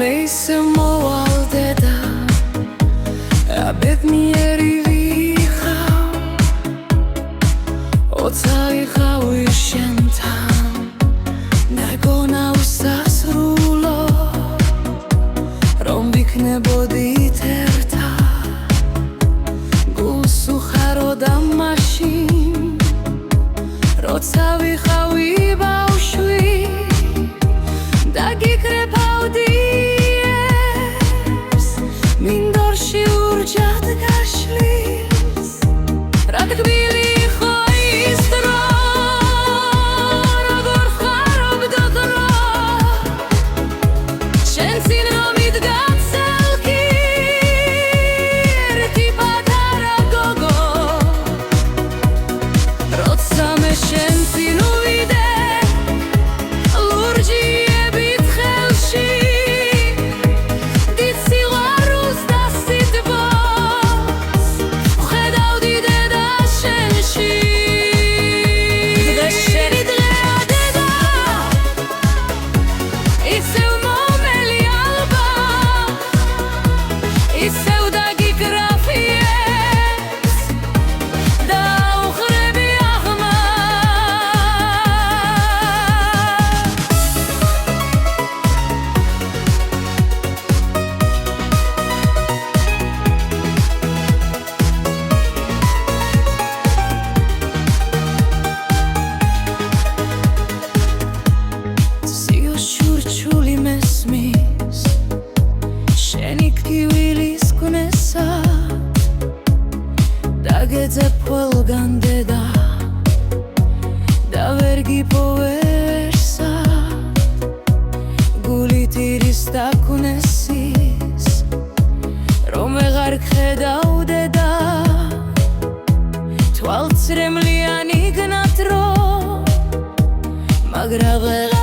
ისე მოვალდე და აბედნიერი ვიხავ, ოცა ვიხავი შენთან, ნაგონა უსასრულო, რომ ვიქნებოდით ერთად, გულს უხაროდა მაშინ, როცა ვიხავი ბავშვი და გიკრებავდი ებს, მინდორში ურჯად გაშლის, რა თქმილი იყო ის დრო, როგორ ხარობდა დრო, შენ წინ რომ იდგა ცელკი, ერთი პატარა გოგო, როცა მე შენ წინ ოვიდე, ლურჯიებით ხელში, დიდ სიყვარულს და სიტყვას ვხედავდი დედა შენში. დღე შენი დღეა დედა, ისევ მომელი ალბათ, ისევ დაგიკრაფი ეს და უხრები აღმათ. სიოს ჩურჩული მესმის, შენი ტკივილის კვნესად, დაგეძებ ყველგან დედა და ვერ გიპოვერსად, გულით ირის დაკვნესის, რომ ვეღარ გხედავ დედა, თვალწრემლიანი გნათ რო, მაგრამ ვეღარ